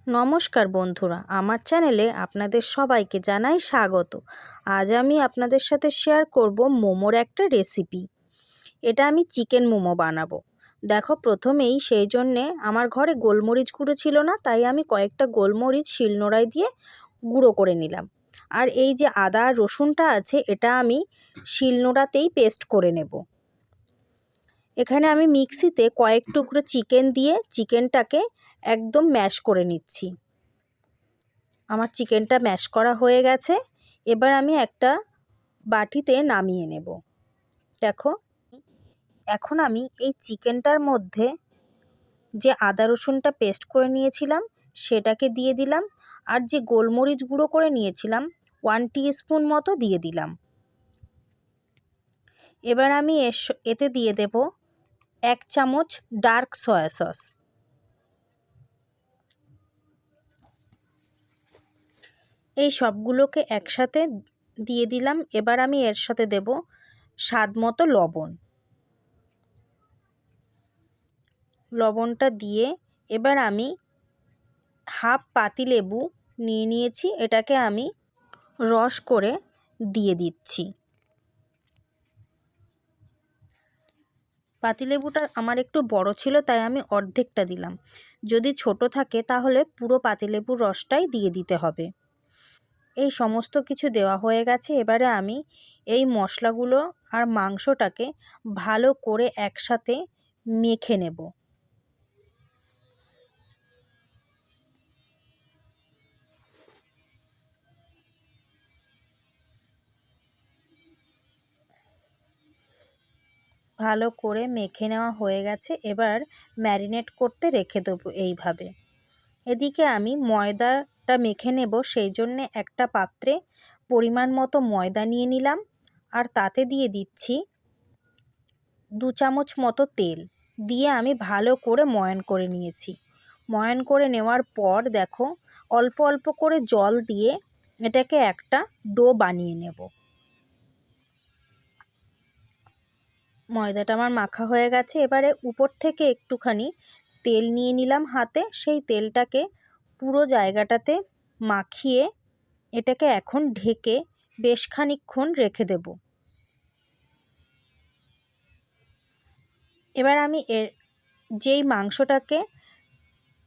নমস্কার বন্ধুরা, আমার চ্যানেলে আপনাদের সবাইকে জানাই স্বাগত। আজ আমি আপনাদের সাথে শেয়ার করব মোমোর একটা রেসিপি। এটা আমি চিকেন মোমো বানাবো। দেখো, প্রথমেই সেই জন্যে আমার ঘরে গোলমরিচ গুঁড়ো ছিল না, তাই আমি কয়েকটা গোলমরিচ শিলনোড়ায় দিয়ে গুঁড়ো করে নিলাম। আর এই যে আদা আর রসুনটা আছে, এটা আমি শিলনোড়াতেই পেস্ট করে নেব। এখানে আমি মিক্সিতে কয়েক টুকরো চিকেন দিয়ে চিকেনটাকে একদম ম্যাশ করে নিচ্ছি। আমার চিকেনটা ম্যাশ করা হয়ে গেছে। এবার আমি একটা বাটিতে নামিয়ে নেব। দেখো, এখন আমি এই চিকেনটার মধ্যে যে আদা রসুনটা পেস্ট করে নিয়েছিলাম সেটাকে দিয়ে দিলাম, আর যে গোলমরিচ গুঁড়ো করে নিয়েছিলাম 1 টিস্পুন মতো দিয়ে দিলাম। এবার আমি এতে দিয়ে দেব 1 চামচ ডার্ক সয়া সস। এই সবগুলোকে একসাথে দিয়ে দিলাম। এবার আমি এর সাথে দেব স্বাদ মতো লবণ। লবণটা দিয়ে এবার আমি হাফ পাতিলেবু নিয়েছি, এটাকে আমি রস করে দিয়ে দিচ্ছি। পাতিলেবুটা আমার একটু বড় ছিল, তাই আমি অর্ধেকটা দিলাম। যদি ছোট থাকে তাহলে পুরো পাতিলেবুর রসটাই দিয়ে দিতে হবে। এই সমস্ত কিছু দেওয়া হয়ে গেছে। এবারে আমি এই মশলাগুলো আর মাংসটাকে ভালো করে একসাথে মেখে নেব। ভালো করে মেখে নেওয়া হয়ে গেছে। এবার ম্যারিনেট করতে রেখে দেবো এইভাবে। এদিকে আমি ময়দাটা মেখে নেব, সেই জন্যে একটা পাত্রে পরিমাণ মতো ময়দা নিয়ে নিলাম, আর তাতে দিয়ে দিচ্ছি 2 চামচ মতো তেল। দিয়ে আমি ভালো করে ময়ান করে নিয়েছি। ময়ান করে নেওয়ার পর দেখো, অল্প অল্প করে জল দিয়ে এটাকে একটা ডো বানিয়ে নেব। ময়দাটা আমার মাখা হয়ে গেছে। এবারে উপর থেকে একটুখানি তেল নিয়ে নিলাম হাতে। সেই তেলটাকে পুরো জায়গাটাতে মাখিয়ে এটাকে এখন ঢেকে বেশ খানিকক্ষণ রেখে দেব। এবার আমি যেই মাংসটাকে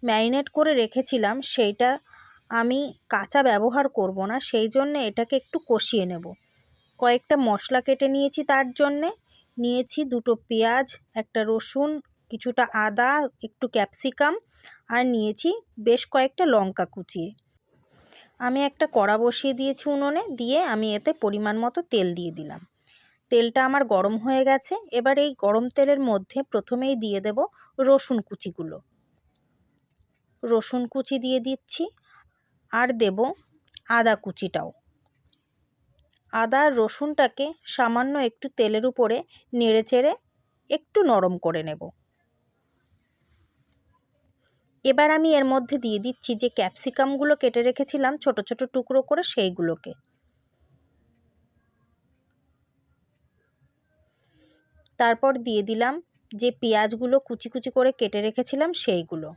ম্যারিনেট করে রেখেছিলাম সেইটা আমি কাঁচা ব্যবহার করব না, সেই জন্য এটাকে একটু কষিয়ে নেব। কয়েকটা মশলা কেটে নিয়েছি, তার জন্যে নিয়েছি 2টো পেঁয়াজ, একটা রসুন, কিছুটা আদা, একটু ক্যাপসিকাম, আর নিয়েছি বেশ কয়েকটা লঙ্কা কুচিয়ে। আমি একটা কড়া বসিয়ে দিয়েছি উনুনে, দিয়ে আমি এতে পরিমাণ মতো তেল দিয়ে দিলাম। তেলটা আমার গরম হয়ে গেছে। এবার এই গরম তেলের মধ্যে প্রথমেই দিয়ে দেব রসুন কুচিগুলো। রসুন কুচি দিয়ে দিচ্ছি, আর দেব আদা কুচিটাও। আদা আর রসুনটাকে সামান্য একটু তেলের উপরে নেড়েচেড়ে একটু নরম করে নেব। এবার আমি এর মধ্যে দিয়ে দিচ্ছি যে ক্যাপসিকামগুলো কেটে রেখেছিলাম ছোট ছোট টুকরো করে, সেইগুলোকে। তারপর দিয়ে দিলাম যে পেঁয়াজগুলো কুচি কুচি করে কেটে রেখেছিলাম সেইগুলো।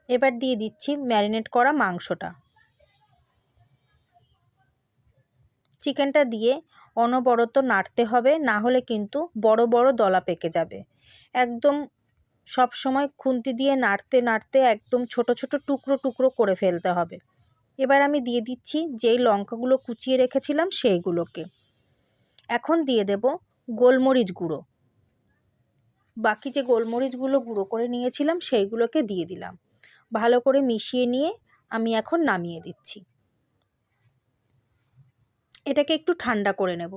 এবার দিয়ে দিচ্ছি ম্যারিনেট করা মাংসটা। চিকেনটা দিয়ে অনবরত নাড়তে হবে, না হলে কিন্তু বড় বড় দলা পেকে যাবে। একদম সব সময় খুন্তি দিয়ে নাড়তে নাড়তে একদম ছোট ছোট টুকরো টুকরো করে ফেলতে হবে। এবার আমি দিয়ে দিচ্ছি যেই লঙ্কাগুলো কুচিয়ে রেখেছিলাম সেইগুলোকে। এখন দিয়ে দেব গোলমরিচ গুঁড়ো। বাকি যে গোলমরিচগুলো গুঁড়ো করে নিয়েছিলাম সেইগুলোকে দিয়ে দিলাম। ভালো করে মিশিয়ে নিয়ে আমি এখন নামিয়ে দিচ্ছি। এটাকে একটু ঠান্ডা করে নেব।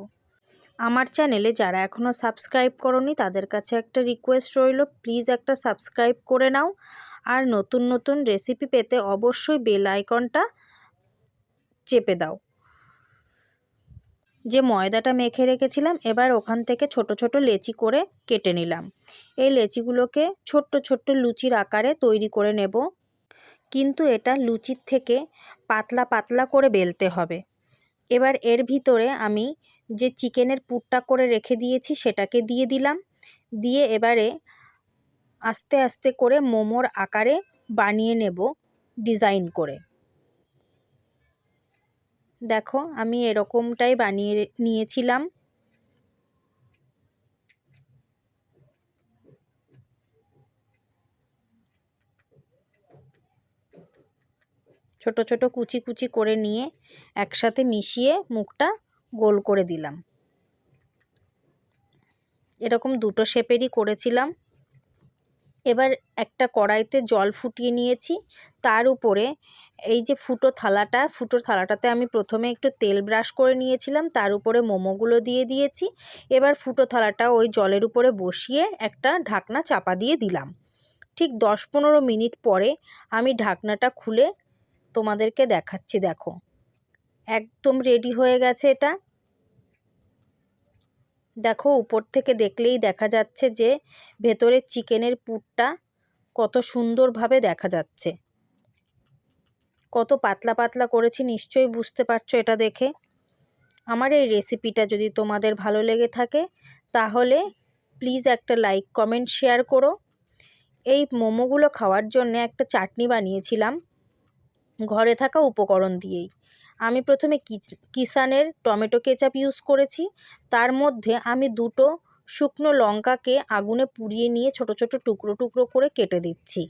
আমার চ্যানেলে যারা এখনও সাবস্ক্রাইব করোনি তাদের কাছে একটা রিকোয়েস্ট রইল, প্লিজ একটা সাবস্ক্রাইব করে নাও। আর নতুন নতুন রেসিপি পেতে অবশ্যই বেল আইকনটা চেপে দাও। যে ময়দাটা মেখে রেখেছিলাম, এবার ওখান থেকে ছোট ছোট লেচি করে কেটে নিলাম। এই লেচিগুলোকে ছোট্ট ছোট্ট লুচির আকারে তৈরি করে নেব, কিন্তু এটা লুচির থেকে পাতলা পাতলা করে বেলতে হবে। এবার এর ভিতরে আমি যে চিকেনের পুরটা করে রেখে দিয়েছি সেটাকে দিয়ে দিলাম। দিয়ে এবারে আস্তে আস্তে করে মোমোর আকারে বানিয়ে নেব ডিজাইন করে। দেখো আমি এরকমটাই বানিয়ে নিয়েছিলাম। ছোট ছোট কুচি কুচি করে নিয়ে একসাথে মিশিয়ে মুখটা গোল করে দিলাম। এরকম দুটো শেপেরই করেছিলাম। এবার একটা কড়াইতে জল ফুটিয়ে নিয়েছি, তার উপরে এই যে ফুটো থালাটাতে আমি প্রথমে একটু তেল ব্রাশ করে নিয়েছিলাম, তার উপরে মোমোগুলো দিয়ে দিয়েছি। এবার ফুটো থালাটা ওই জলের উপরে বসিয়ে একটা ঢাকনা চাপা দিয়ে দিলাম। ঠিক 10-15 মিনিট পরে আমি ঢাকনাটা খুলে তোমাদেরকে দেখাচ্ছি। দেখো একদম রেডি হয়ে গেছে এটা। দেখো উপর থেকে দেখলেই দেখা যাচ্ছে যে ভেতরের চিকেনের পুরটা কত সুন্দরভাবে দেখা যাচ্ছে। কত পাতলা পাতলা করেছি নিশ্চয়ই বুঝতে পারছো এটা দেখে। আমার এই রেসিপিটা যদি তোমাদের ভালো লেগে থাকে তাহলে প্লিজ একটা লাইক কমেন্ট শেয়ার করো। এই মোমোগুলো খাওয়ার জন্য একটা চাটনি বানিয়েছিলাম ঘরে থাকা উপকরণ দিয়েই। আমি প্রথমে কিষানের টমেটো কেচাপ ইউজ করেছি। তার মধ্যে আমি 2টো শুকনো লঙ্কাকে আগুনে পুড়িয়ে নিয়ে ছোট ছোট টুকরো টুকরো করে কেটে দিচ্ছি।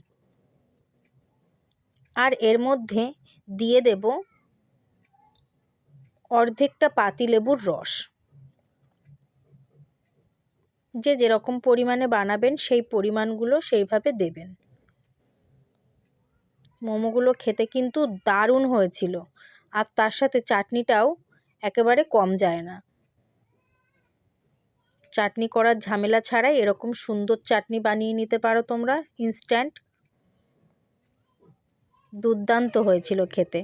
আর এর মধ্যে দিয়ে দেব অর্ধেকটা পাতিলেবুর রস। যে যেরকম পরিমাণে বানাবেন সেই পরিমাণগুলো সেইভাবে দেবেন। মোমোগুলো খেতে কিন্তু দারুণ হয়েছিল, আর তার সাথে চাটনিটাও একেবারে কম যায় না। চাটনি করার ঝামেলা ছাড়াই এরকম সুন্দর চাটনি বানিয়ে নিতে পারো তোমরা ইনস্ট্যান্ট। দুর্দান্ত হয়েছিল খেতে।